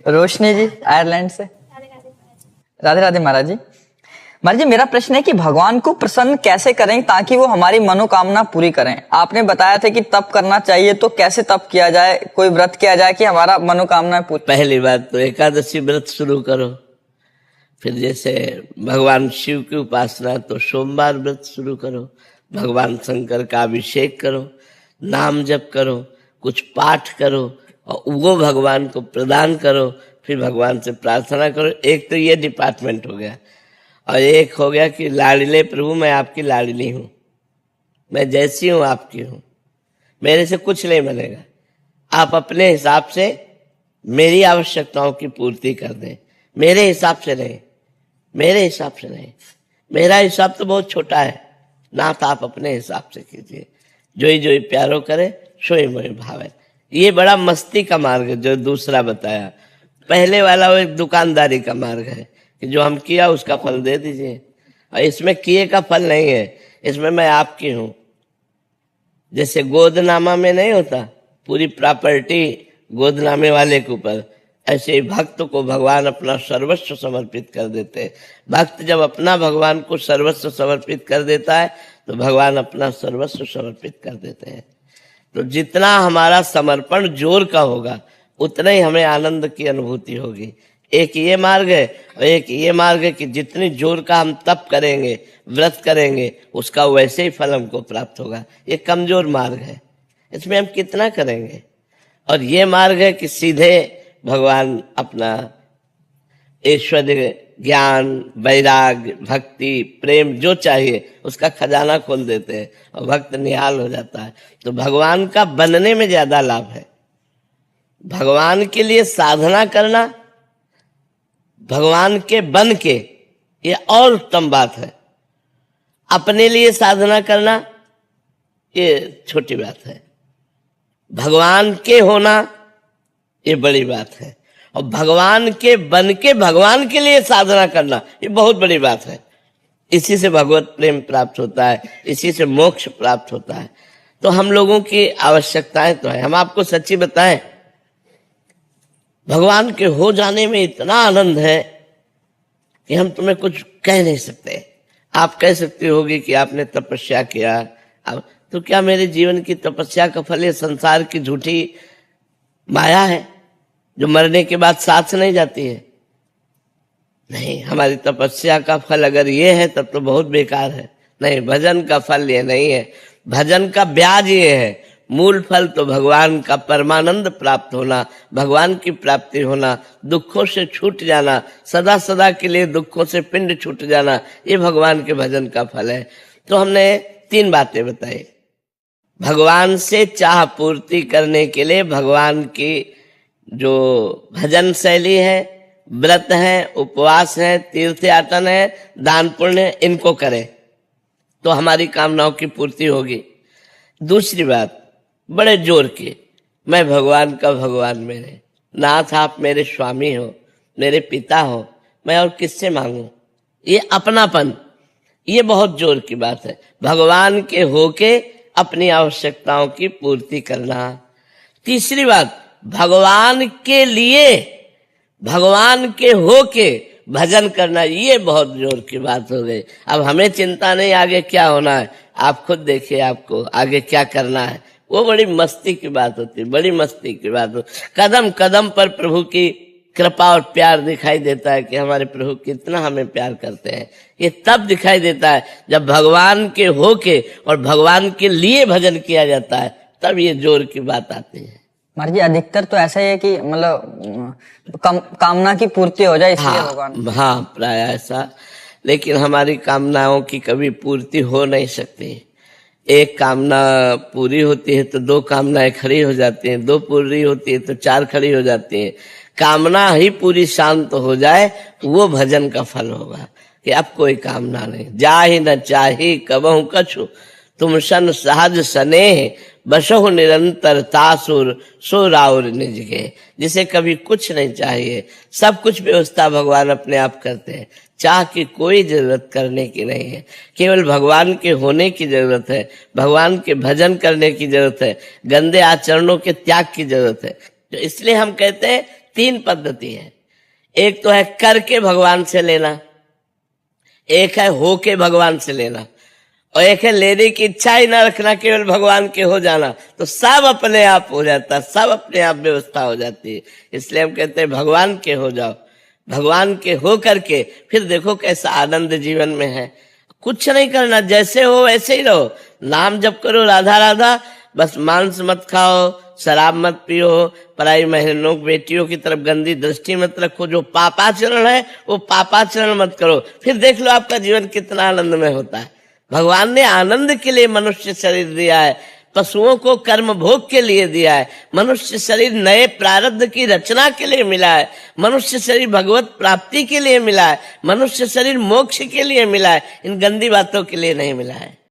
रोशनी जी Ireland से। राधे राधे महाराज जी। महाराज जी, मेरा प्रश्न है कि भगवान को प्रसन्न कैसे करें ताकि वो हमारी मनोकामना पूरी करें। आपने बताया था कि तप करना चाहिए, तो कैसे तप किया जाए, कोई व्रत किया जाए कि हमारा मनोकामना पूरी? पहली बात तो एकादशी व्रत शुरू करो। फिर जैसे भगवान शिव की उपासना तो सोमवार व्रत शुरू करो। भगवान शंकर का अभिषेक करो, नाम जप करो, कुछ पाठ करो और वो भगवान को प्रदान करो। फिर भगवान से प्रार्थना करो। एक तो ये डिपार्टमेंट हो गया। और एक हो गया कि लाडले प्रभु, मैं आपकी लाडली हूँ, मैं जैसी हूँ आपकी हूँ, मेरे से कुछ नहीं बनेगा। आप अपने हिसाब से मेरी आवश्यकताओं की पूर्ति कर दें, मेरे हिसाब से नहीं, मेरे हिसाब से नहीं। मेरा हिसाब तो बहुत छोटा है, नाथ आप अपने हिसाब से कीजिए। जोई जोई प्यारो करे सोई मोई भावे। ये बड़ा मस्ती का मार्ग है जो दूसरा बताया। पहले वाला वो एक दुकानदारी का मार्ग है कि जो हम किया उसका फल दे दीजिए। और इसमें किए का फल नहीं है, इसमें मैं आपकी हूं। जैसे गोदनामा में नहीं होता पूरी प्रॉपर्टी गोदनामे वाले के ऊपर, ऐसे ही भक्त को भगवान अपना सर्वस्व समर्पित कर देते हैं। भक्त जब अपना भगवान को सर्वस्व समर्पित कर देता है तो भगवान अपना सर्वस्व समर्पित कर देते हैं। तो जितना हमारा समर्पण जोर का होगा उतना ही हमें आनंद की अनुभूति होगी। एक ये मार्ग है और एक ये मार्ग है कि जितनी जोर का हम तप करेंगे, व्रत करेंगे, उसका वैसे ही फल हमको प्राप्त होगा। ये कमजोर मार्ग है, इसमें हम कितना करेंगे। और ये मार्ग है कि सीधे भगवान अपना ऐश्वर्य, ज्ञान, वैराग्य, भक्ति, प्रेम जो चाहिए उसका खजाना खोल देते हैं और भक्त निहाल हो जाता है। तो भगवान का बनने में ज्यादा लाभ है। भगवान के लिए साधना करना, भगवान के बन के, ये और उत्तम बात है। अपने लिए साधना करना ये छोटी बात है। भगवान के होना ये बड़ी बात है। और भगवान के बन के भगवान के लिए साधना करना ये बहुत बड़ी बात है। इसी से भगवत प्रेम प्राप्त होता है, इसी से मोक्ष प्राप्त होता है। तो हम लोगों की आवश्यकताएं तो है। हम आपको सच्ची बताएं, भगवान के हो जाने में इतना आनंद है कि हम तुम्हें कुछ कह नहीं सकते। आप कह सकते होगी कि आपने तपस्या किया, अब तो क्या मेरे जीवन की तपस्या का फल ये संसार की झूठी माया है जो मरने के बाद साथ नहीं जाती है? नहीं, हमारी तपस्या का फल अगर ये है तब तो बहुत बेकार है। नहीं, भजन का फल ये नहीं है। भजन का ब्याज ये है। मूल फल तो भगवान का परमानंद प्राप्त होना, भगवान की प्राप्ति होना, दुखों से छूट जाना, सदा सदा के लिए दुखों से पिंड छूट जाना, ये भगवान के भजन का फल है। तो हमने 3 बातें बताई। भगवान से चाह पूर्ति करने के लिए भगवान की जो भजन शैली है, व्रत है, उपवास है, तीर्थ यातन है, दान पुण्य है, इनको करें तो हमारी कामनाओं की पूर्ति होगी। दूसरी बात बड़े जोर की, मैं भगवान का भगवान मेरे, नाथ आप मेरे स्वामी हो, मेरे पिता हो, मैं और किससे मांगू? ये अपनापन, ये बहुत जोर की बात है। भगवान के होके अपनी आवश्यकताओं की पूर्ति करना। तीसरी बात, भगवान के लिए, भगवान के होके भजन करना, ये बहुत जोर की बात हो गई। अब हमें चिंता नहीं आगे क्या होना है, आप खुद देखिए आपको आगे क्या करना है। वो बड़ी मस्ती की बात होती, बड़ी मस्ती की बात होती। कदम कदम पर प्रभु की कृपा और प्यार दिखाई देता है कि हमारे प्रभु कितना हमें प्यार करते हैं। ये तब दिखाई देता है जब भगवान के होके और भगवान के लिए भजन किया जाता है, तब ये जोर की बात आती है। महाराज जी, अधिकतर तो ऐसा ही है कि मतलब कामना की पूर्ति हो जाए इसलिए भगवान। हाँ, प्राय ऐसा। लेकिन हमारी कामनाओं की कभी पूर्ति हो नहीं सकती। एक कामना पूरी होती है तो 2 कामनाएं खड़ी हो जाती हैं, 2 पूरी होती है तो 4 खड़ी हो जाती हैं। कामना ही पूरी शांत हो जाए वो भजन का फल होगा कि अब कोई कामना नहीं। जाहि न चाही कबहु कछु, तुम सन सहज स्नेह, बसहु निरंतर तासुर, सो राउर निज के। जिसे कभी कुछ नहीं चाहिए, सब कुछ व्यवस्था भगवान अपने आप करते हैं। चाह की कोई जरूरत करने की नहीं है, केवल भगवान के होने की जरूरत है, भगवान के भजन करने की जरूरत है, गंदे आचरणों के त्याग की जरूरत है। तो इसलिए हम कहते हैं तीन पद्धति है। एक तो है करके भगवान से लेना, एक है हो के भगवान से लेना, और एक है लेने की इच्छा ही ना रखना, केवल भगवान के हो जाना। तो सब अपने आप हो जाता, सब अपने आप व्यवस्था हो जाती है। इसलिए हम कहते हैं भगवान के हो जाओ, भगवान के हो करके फिर देखो कैसा आनंद जीवन में है। कुछ नहीं करना, जैसे हो वैसे ही रहो। नाम जप करो राधा राधा, बस मांस मत खाओ, शराब मत पियो, पराई बहनों बेटियों की तरफ गंदी दृष्टि मत रखो, जो पापाचरण है वो पापाचरण मत करो। फिर देख लो आपका जीवन कितना आनंदमय होता है। भगवान ने आनंद के लिए मनुष्य शरीर दिया है, पशुओं को कर्म भोग के लिए दिया है। मनुष्य शरीर नए प्रारब्ध की रचना के लिए मिला है, मनुष्य शरीर भगवत प्राप्ति के लिए मिला है, मनुष्य शरीर मोक्ष के लिए मिला है, इन गंदी बातों के लिए नहीं मिला है।